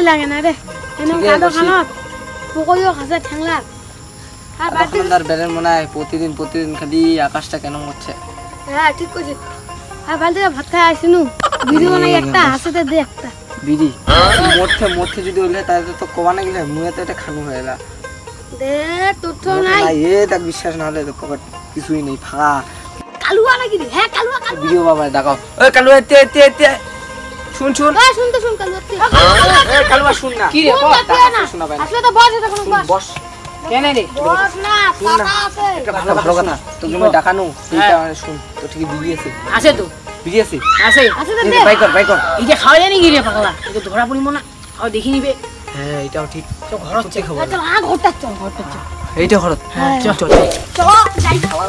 লাগে না রে এনে কাদো খানো পোকইও খাসে ঠ্যাংলা আর বাড়ির বেরের মনে হয় প্রতিদিন খালি আকাশটা কেন হচ্ছে। হ্যাঁ ঠিক কইছিস আর বাড়ি থেকে ভাত খাই আসিনু বিড়ি বানাই একটা হাসতে দে একটা বিড়ি মধ্যে যদি হলে তাহলে তো কমানে গেলে মুয়ে তো এটা খানু হয়ে গেল দে তোর তো নাই এ দেখ বিশ্বাস না হলে তো পকেট কিছুই নেই ফাঁকা কালুয়া নাকি রে হ্যাঁ কালুয়া ভিডিও বাবা দেখাও ওই কালুয়া তে শুন ওই শুনতে শুন কালুয়া এ কালুয়া শুন না কি রে শোনা ভাই আসলে তো বস এটা কোনো বস কেন রে বস না টাকা আছে এটা ভালো কথা তুমি দেখানো এইটা শুন তো ঠিক বিড়ি আছে তো বিড়ি আছে আছে তো দে বাই কর এই যে খাওয়া জানি গিরে পাগলা এই ধরা পড়িব না খাও দেখি নিবে হ্যাঁ এটাও ঠিক তো ঘর হচ্ছে খবর চল আ ঘরটা চল এইটা ঘর হ্যাঁ চল যাই খাওয়া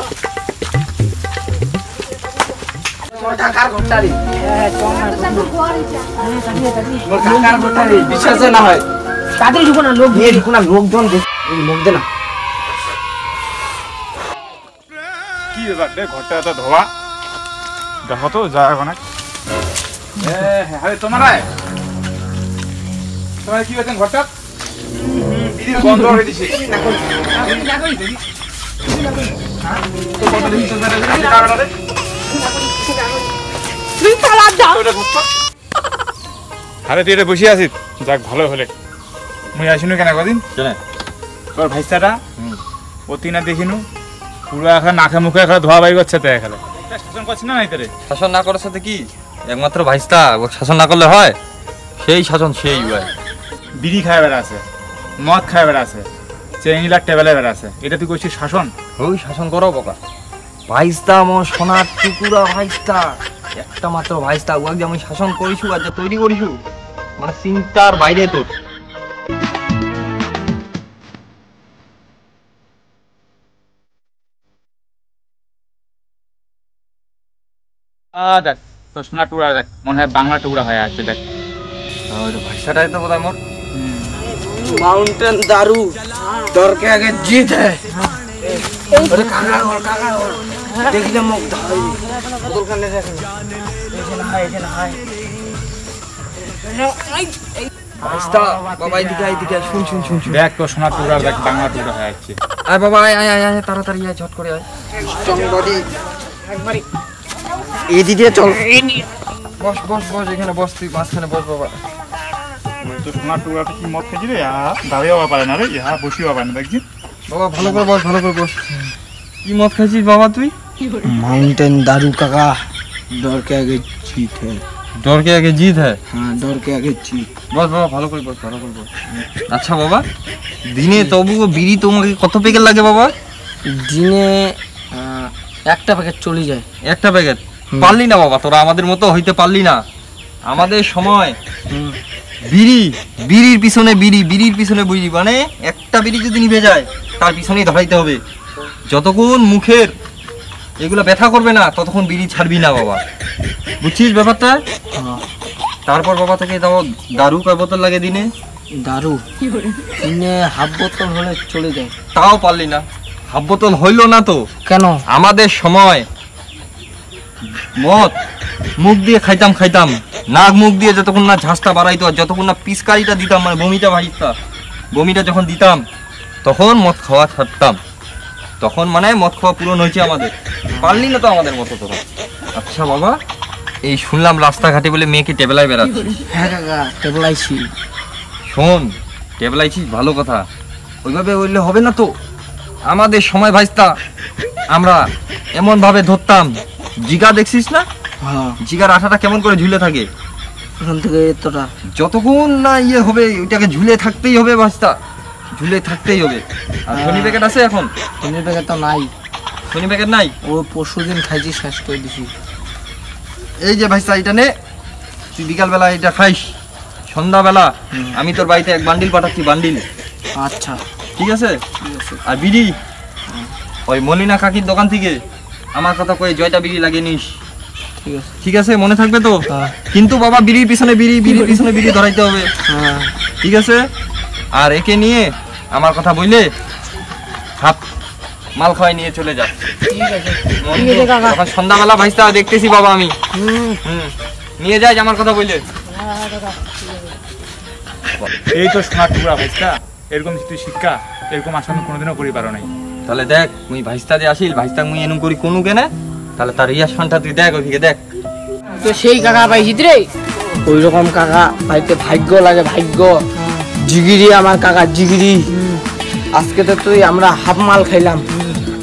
কাকার ঘরটা রে হ্যাঁ চল না ঘর এটা মোর কাকার ঘরটা রে বিশ্বাস না হয় তাদের ঢুকো না লোক নিয়ে ঢুকো না লোকজন মুখ দে না কি ব্যাপার রে ঘরটা এত ধোয়া দেখো তো যা এখন হ্যাঁ তোমার কি হয়েছেন ঘরটা দিদির বন্ধ হয়ে দিছে আরে তুই এটা বসে আছিস যাক ভালো হলে মুই আসিনু কেন কদিন তোর ভাইসাটা অতি না দেখিনু পুরো এখন নাকে মুখে এখন ধোয়া বাই করছে তো এখানে শাসন করছি না নাই তোরে শাসন না করার সাথে কি একমাত্র ভাইস্তা ও শাসন না করলে হয় সেই শাসন সেই হয় বিড়ি খায় বেড়া আছে মদ খায় বেড়া আছে চেঙ্গিলার টেবেলে বেড়া আছে এটা তুই করছিস শাসন ওই শাসন করো বোকা ভাইস্তা আমার সোনার টুকুরা ভাইস্তা একটা মাত্র ভাইস্তা ও যেমন শাসন করিছু আর যা তৈরি করিছু মানে চিন্তার বাইরে তোর দেখ তোর সোনার টুকরা দেখ মনে হয় বাংলা টুকরা হয়ে আছে দেখ ভাইস্তাটাই তো বোধহয় মোর माउंटेन दारू डर के आगे जीत है अरे काका देख ले मुख धाई बोतल खाने से ভাইস্তা বাবা এদিকে শুন দেখ তোর সোনার টুকরা দেখ বাংলা টুকরা হয়ে আছে আয় বাবা আয় তাড়াতাড়ি আয় ঝট করে আয় संगबडी একবারই এদিকে চল বস এখানে বস তুই মাঝখানে বস বাবা তোর সোনার টুকরাটা কি মদ খেয়েছি রে দাঁড়িয়ে হওয়া পারে না রে বসিয়ে হওয়া পারে না দেখছি বাবা ভালো করে বস কি মদ খাইছিস বাবা তুই माउंटेन दारू काका डर के आगे जीत है डर के आगे जीत है हाँ डर के आगे जीत বস বাবা ভালো করে বস আচ্ছা বাবা দিনে তবুও বিড়ি তোমাকে কত প্যাকেট লাগে বাবা দিনে একটা প্যাকেট চলে যায় একটা প্যাকেট পারলি না বাবা তোরা আমাদের মতো হইতে পারলি না আমাদের সময় বিড়ির পিছনে বিড়ি মানে একটা বিড়ি যদি নিভে যায় তার পিছনেই ধরাইতে হবে যতক্ষণ মুখের এগুলো ব্যথা করবে না ততক্ষণ বিড়ি ছাড়বি না বাবা বুঝছিস ব্যাপারটা তারপর বাবা থেকে দারু কয় বোতল লাগে দিনে दारू দিনে হাফ বোতল হলে চলে যায় তাও পারলি না হাফ বোতল হইলো না তো কেন আমাদের সময় মদ মুখ দিয়ে খাইতাম নাক মুখ দিয়ে যতক্ষণ না ঝাঁসটা বাড়াইতো আর যতক্ষণ না পিচকারিটা দিতাম মানে বমিটা যখন দিতাম তখন মদ খাওয়া ছাড়তাম তখন মানে মদ খাওয়া পূরণ হয়েছে আমাদের পারলি না তো আমাদের মতো তোরা আচ্ছা বাবা এই শুনলাম রাস্তাঘাটে বলে মেয়েকে টেবেলায় বেড়াচ্ছিস হ্যাঁ কাকা টেবলাইছি শোন টেবলাইছিস ভালো কথা ওইভাবে হইলে হবে না তো আমাদের সময় ভাইস্তা আমরা এমন ভাবে ধরতাম জিগা দেখছিস না হ্যাঁ জিগার আঠাটা কেমন করে ঝুলে থাকে ওখান থেকে এতটা যতক্ষণ না ইয়ে হবে ওইটাকে ঝুলে থাকতেই হবে ভাইস্তা ঝুলে থাকতেই হবে আর শনি প্যাকেট আছে এখন শনি প্যাকেট তো নাই শনি প্যাকেট নাই ও পরশুদিন খাইছি শেষ করে দিছি এই যে ভাইস্তা এটা নে তুই বিকালবেলা এটা খাইস সন্ধ্যাবেলা আমি তোর বাড়িতে এক বান্ডিল পাঠাচ্ছি বান্ডিল আচ্ছা ঠিক আছে আর বিড়ি ওই মলিনা কাকির দোকান থেকে আমার কথা কয়ে জয়টা বিড়ি লাগিয়ে নিস ঠিক আছে মনে থাকবে তো কিন্তু বাবা বিড়ির পিছনে বিড়ি ধরাইতে হবে ঠিক আছে আর একে নিয়ে আমার কথা বললে হাত মাল খাওয়াই নিয়ে চলে যা এখন সন্ধ্যাবেলা ভাইস্তা দেখতেছি বাবা আমি নিয়ে যাই আমার কথা বললে এই তো সোনার টুকরা ভাইস্তা, এরকম যদি শিক্ষা এরকম আশা আমি কোনোদিনও করি পারো নাই। তাহলে দেখ মুই ভাইস্তা যে আসিল ভাইস্তা মুই এনুম করি কোনো কেনে, তাহলে তার রিয়াকশনটা তুই দেখ ওইদিকে দেখ। তো সেই কাকা পাইছিস রে। ওই রকম কাকা পাইতে ভাগ্য লাগে, ভাগ্য। জিগিরি আমার কাকা, জিগিরি। আজকে তো তুই আমরা হাফ মাল খাইলাম,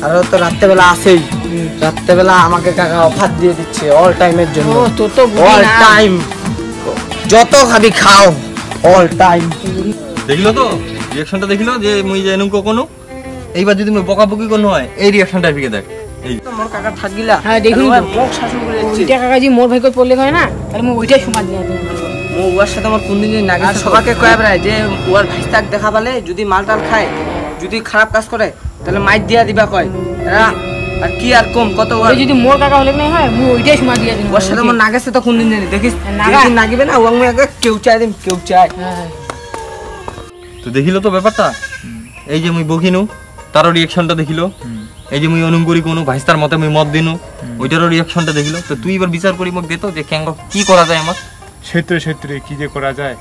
আর তো রাত্রেবেলা আসেই। রাত্রেবেলা আমাকে কাকা অফার দিয়ে দিচ্ছে অল টাইমের জন্য। ও তোর তো বুদ্ধি অল না। টাইম, যত খাবি খাও, অল টাইম। দেখিলো তো রিয়াকশনটা, দেখিলো যে মুই যে এনুম কোনো। এইবার যদি মুই বকাবকি কোনো হয় এই রিয়াকশনটা দিকে দেখ। এই মোর কাকা থাকিলা হ্যাঁ, দেখিলি তো। মুখ শাসন করে যাচ্ছে। ওইটা কাকা জি মোর ভাইকে পড়লে হয় না, তাহলে মু ওইটাই সমাজ দিয়ে দিই। মো ওর সাথে আমার কোন দিন না গেছে। সবাইকে কয়ে বেড়ায় যে ওর ভাইস্তাক দেখা পালে যদি মালটাল খায়, যদি খারাপ কাজ করে তাহলে মাইর দিয়া দিবা কয়। এরা আর কি আর কম কত ওর যদি মোর কাকা হলে নাই হয়, মু ওইটাই সমাজ দিয়ে দিই। ওর সাথে আমার না গেছে তো কোন দিন জানি দেখিস নাগা। যেদিন নাগিবে না ওর মুই আগে কেউ চাই দিম, কেউ চাই। হ্যাঁ, তো দেখিলো তো ব্যাপারটা। এই যে মুই বকিনু তারও রিয়াকশনটা দেখিলো। এই যে মুই অনুম করি কোনো ভাইস্তার মতে মুই মত দিনু, ওইটারও রিয়াকশনটা দেখিলো। তো তুই এবার বিচার করি মোক দে তো যে কেন কি করা যায় আমার। সত্যি সত্যি কি যে করা যায়